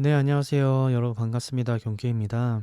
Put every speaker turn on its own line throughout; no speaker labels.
네, 안녕하세요. 여러분 반갑습니다. 경케입니다.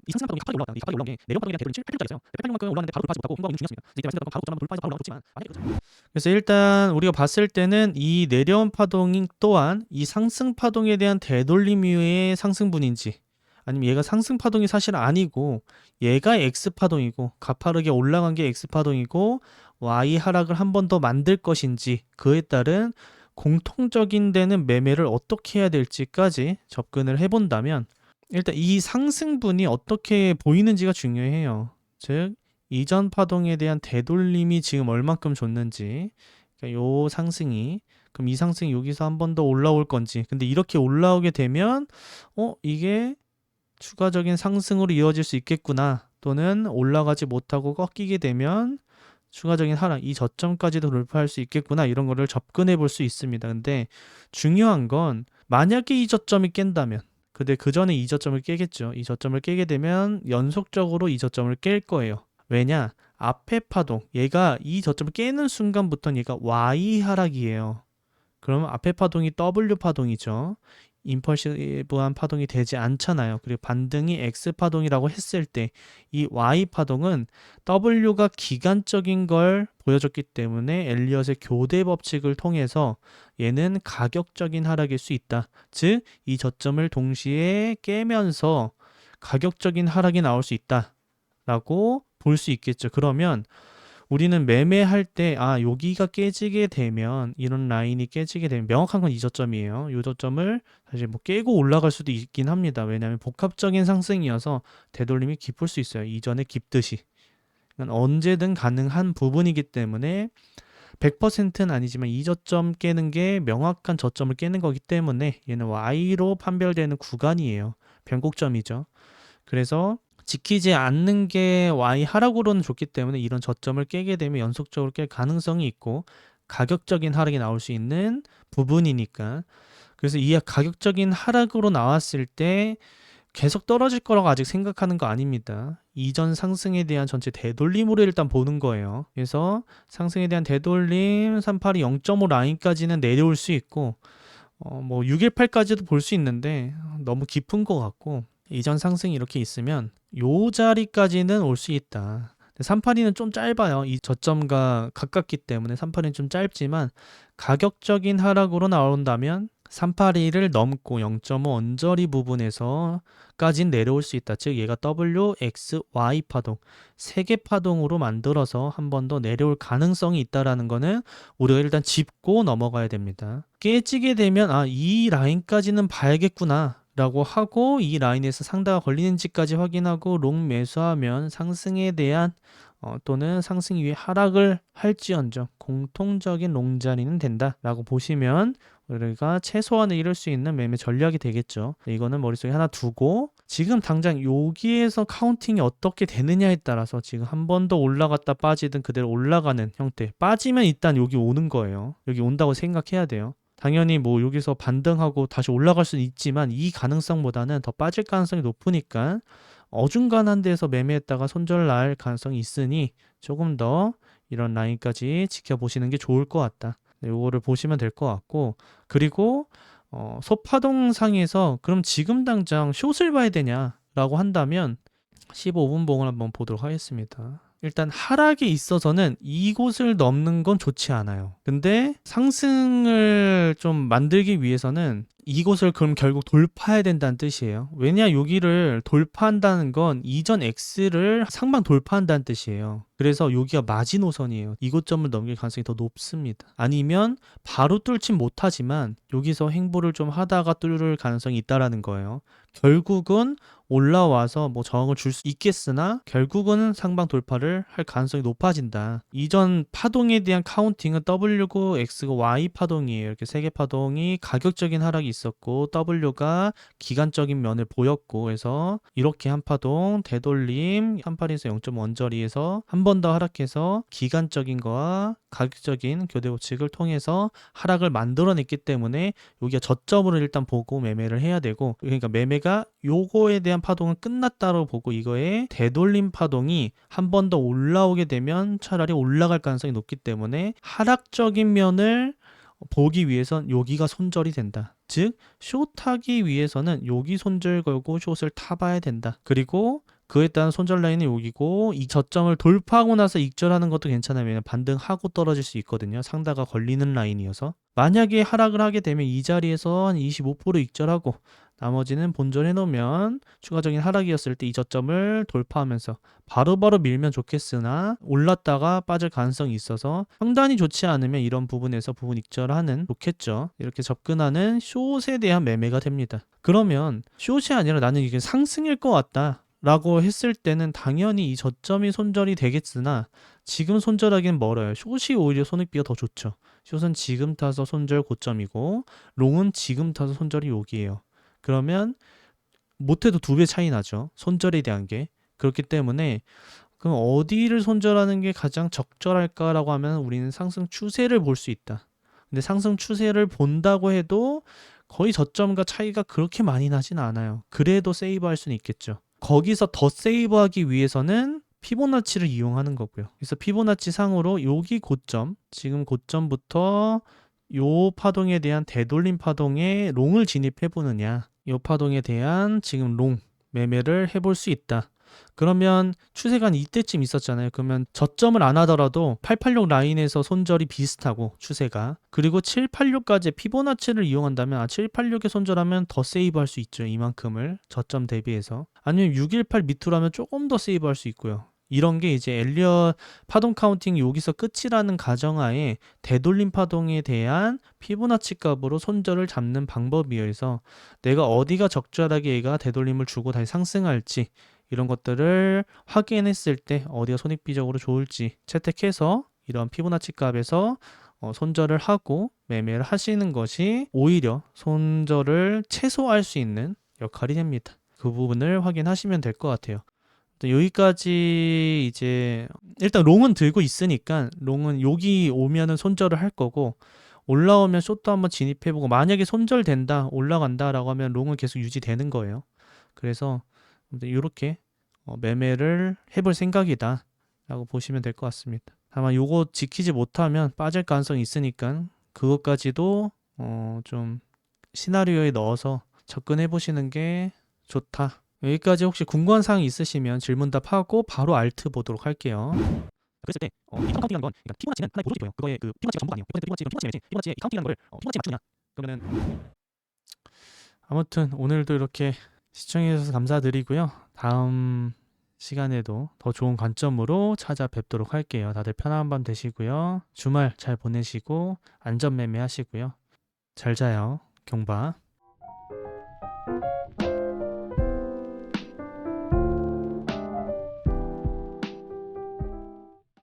이 상승 파동이 가파르게 올라왔다. 이 가파르게 올라온 게 내려온 파동에 대한 대비를 8%짜리였어요. 8%만큼 올랐는데 바로 돌파하지 못하고 홍보가 있는 중이었습니다. 이제 말씀드렸던 것처럼 바로 고점만 돌파해서 바로 올라왔지만 만약에 그래서 일단 우리가 봤을 때는 이 내려온 파동이 또한 이 상승 파동에 대한 되돌림 이후의 상승분인지 아니면 얘가 상승 파동이 사실 아니고 얘가 X 파동이고 가파르게 올라간 게 X 파동이고 Y 하락을 한 번 더 만들 것인지 그에 따른 공통적인 데는 매매를 어떻게 해야 될지까지 접근을 해본다면 일단 이 상승분이 어떻게 보이는지가 중요해요. 즉 이전 파동에 대한 되돌림이 지금 얼만큼 줬는지 그러니까 요 상승이 그럼 이 상승이 여기서 한 번 더 올라올 건지 근데 이렇게 올라오게 되면 이게 추가적인 상승으로 이어질 수 있겠구나 또는 올라가지 못하고 꺾이게 되면 추가적인 하락, 이 저점까지도 돌파할 수 있겠구나 이런 거를 접근해 볼 수 있습니다. 근데 중요한 건 만약에 이 저점이 깬다면 근데 그 전에 이 저점을 깨겠죠. 이 저점을 깨게 되면 연속적으로 이 저점을 깰 거예요. 왜냐? 앞에 파동, 얘가 이 저점을 깨는 순간부터 얘가 Y 하락이에요. 그러면 앞에 파동이 W 파동이죠. 임펄시브한 파동이 되지 않잖아요. 그리고 반등이 X 파동이라고 했을 때 이 Y 파동은 W가 기간적인 걸 보여줬기 때문에 엘리엇의 교대 법칙을 통해서 얘는 가격적인 하락일 수 있다. 즉, 이 저점을 동시에 깨면서 가격적인 하락이 나올 수 있다라고 볼 수 있겠죠. 그러면 우리는 매매할 때 여기가 깨지게 되면 이런 라인이 깨지게 되면 명확한 건 이 저점이에요. 이 저점을 사실 뭐 깨고 올라갈 수도 있긴 합니다. 왜냐하면 복합적인 상승이어서 되돌림이 깊을 수 있어요. 이전에 깊듯이. 그러니까 언제든 가능한 부분이기 때문에 100%는 아니지만 이 저점 깨는 게 명확한 저점을 깨는 거기 때문에 얘는 Y로 판별되는 구간이에요. 변곡점이죠. 그래서 지키지 않는 게 Y 하락으로는 좋기 때문에 이런 저점을 깨게 되면 연속적으로 깰 가능성이 있고 가격적인 하락이 나올 수 있는 부분이니까 그래서 이 가격적인 하락으로 나왔을 때 계속 떨어질 거라고 아직 생각하는 거 아닙니다. 이전 상승에 대한 전체 되돌림으로 일단 보는 거예요. 그래서 상승에 대한 되돌림 382 0.5 라인까지는 내려올 수 있고 뭐 618까지도 볼 수 있는데 너무 깊은 것 같고 이전 상승이 이렇게 있으면 요 자리까지는 올 수 있다. 382는 좀 짧아요. 이 저점과 가깝기 때문에 382는 좀 짧지만 가격적인 하락으로 나온다면 382를 넘고 0.5 언저리 부분에서까진 내려올 수 있다. 즉 얘가 W, X, Y 파동 세 개 파동으로 만들어서 한 번 더 내려올 가능성이 있다라는 거는 우리가 일단 짚고 넘어가야 됩니다. 깨지게 되면 이 라인까지는 봐야겠구나 라고 하고 이 라인에서 상다가 걸리는지까지 확인하고 롱 매수하면 상승에 대한 또는 상승 이후에 하락을 할지언정 공통적인 롱 자리는 된다라고 보시면 우리가 최소한을 이룰 수 있는 매매 전략이 되겠죠. 이거는 머릿속에 하나 두고 지금 당장 여기에서 카운팅이 어떻게 되느냐에 따라서 지금 한 번 더 올라갔다 빠지든 그대로 올라가는 형태 빠지면 일단 여기 오는 거예요. 여기 온다고 생각해야 돼요. 당연히 뭐 여기서 반등하고 다시 올라갈 수는 있지만 이 가능성보다는 더 빠질 가능성이 높으니까 어중간한 데서 매매했다가 손절 날 가능성이 있으니 조금 더 이런 라인까지 지켜보시는 게 좋을 것 같다. 요거를 보시면 될 것 같고 그리고 소파동상에서 그럼 지금 당장 숏을 봐야 되냐라고 한다면 15분 봉을 한번 보도록 하겠습니다. 일단 하락에 있어서는 이곳을 넘는 건 좋지 않아요. 근데 상승을 좀 만들기 위해서는 이곳을 그럼 결국 돌파해야 된다는 뜻이에요. 왜냐 여기를 돌파한다는 건 이전 X를 상방 돌파한다는 뜻이에요. 그래서 여기가 마지노선이에요. 이곳점을 넘길 가능성이 더 높습니다. 아니면 바로 뚫진 못하지만 여기서 행보를 좀 하다가 뚫을 가능성이 있다라는 거예요. 결국은 올라와서 뭐 저항을 줄 수 있겠으나 결국은 상방 돌파를 할 가능성이 높아진다. 이전 파동에 대한 카운팅은 W고 X고 Y 파동이에요. 이렇게 세 개 파동이 가격적인 하락이 있었고 W가 기간적인 면을 보였고 그래서 이렇게 한 파동 되돌림 38에서 0.5 언저리에서 한 번 더 하락해서 기간적인 거와 가격적인 교대 법칙을 통해서 하락을 만들어냈기 때문에 여기가 저점으로 일단 보고 매매를 해야 되고 그러니까 매매가 요거에 대한 파동은 끝났다고 보고 이거에 되돌림 파동이 한 번 더 올라오게 되면 차라리 올라갈 가능성이 높기 때문에 하락적인 면을 보기 위해선 여기가 손절이 된다. 즉 숏하기 위해서는 여기 손절 걸고 숏을 타봐야 된다. 그리고 그에 따른 손절 라인은 여기고 이 저점을 돌파하고 나서 익절하는 것도 괜찮아요. 왜냐면 반등하고 떨어질 수 있거든요. 상다가 걸리는 라인이어서. 만약에 하락을 하게 되면 이 자리에서 한 25% 익절하고 나머지는 본전해 놓으면 추가적인 하락이었을 때 이 저점을 돌파하면서 바로바로 밀면 좋겠으나 올랐다가 빠질 가능성이 있어서 상단이 좋지 않으면 이런 부분에서 부분 익절하는 좋겠죠. 이렇게 접근하는 숏에 대한 매매가 됩니다. 그러면 숏이 아니라 나는 이게 상승일 것 같다 라고 했을 때는 당연히 이 저점이 손절이 되겠으나 지금 손절하기는 멀어요. 숏이 오히려 손익비가 더 좋죠. 숏은 지금 타서 손절 고점이고 롱은 지금 타서 손절이 여기예요. 그러면 못해도 2배 차이 나죠. 손절에 대한 게. 그렇기 때문에 그럼 어디를 손절하는 게 가장 적절할까라고 하면 우리는 상승 추세를 볼 수 있다. 근데 상승 추세를 본다고 해도 거의 저점과 차이가 그렇게 많이 나진 않아요. 그래도 세이브할 수는 있겠죠. 거기서 더 세이브하기 위해서는 피보나치를 이용하는 거고요. 그래서 피보나치 상으로 여기 고점, 지금 고점부터 요 파동에 대한 되돌림 파동에 롱을 진입해 보느냐, 요 파동에 대한 지금 롱 매매를 해볼 수 있다. 그러면 추세가 이때쯤 있었잖아요. 그러면 저점을 안 하더라도 886 라인에서 손절이 비슷하고 추세가, 그리고 786까지 피보나치를 이용한다면 786에 손절하면 더 세이브할 수 있죠. 이만큼을 저점 대비해서. 아니면 618 밑으로 하면 조금 더 세이브할 수 있고요. 이런 게 이제 엘리엇 파동 카운팅 여기서 끝이라는 가정하에 되돌림 파동에 대한 피보나치 값으로 손절을 잡는 방법이어서 내가 어디가 적절하게 얘가 되돌림을 주고 다시 상승할지 이런 것들을 확인했을 때 어디가 손익비적으로 좋을지 채택해서 이런 피보나치 값에서 손절을 하고 매매를 하시는 것이 오히려 손절을 최소화할 수 있는 역할이 됩니다. 그 부분을 확인하시면 될 것 같아요. 여기까지 이제 일단 롱은 들고 있으니까 롱은 여기 오면은 손절을 할 거고 올라오면 숏도 한번 진입해보고 만약에 손절된다 올라간다 라고 하면 롱은 계속 유지되는 거예요. 그래서 이렇게 매매를 해볼 생각이다 라고 보시면 될 것 같습니다. 다만 요거 지키지 못하면 빠질 가능성이 있으니까 그것까지도 좀 시나리오에 넣어서 접근해 보시는 게 좋다. 여기까지 혹시 궁금한 사항이 있으시면 질문답하고 바로 알트 보도록 할게요. 그랬을 때 이 카운팅이라는 건 그러니까 피보나치는 하나의 보조식이에요. 그거의 그 피보나치가 전부가 아니에요. 100% 피보나치 매매지. 피보나치의 이 카운팅이라는 거를 피보나치에 맞추느냐. 그러면은 아무튼 오늘도 이렇게 시청해 주셔서 감사드리고요. 다음 시간에도 더 좋은 관점으로 찾아뵙도록 할게요. 다들 편안한 밤 되시고요. 주말 잘 보내시고 안전 매매하시고요. 잘 자요. 경바.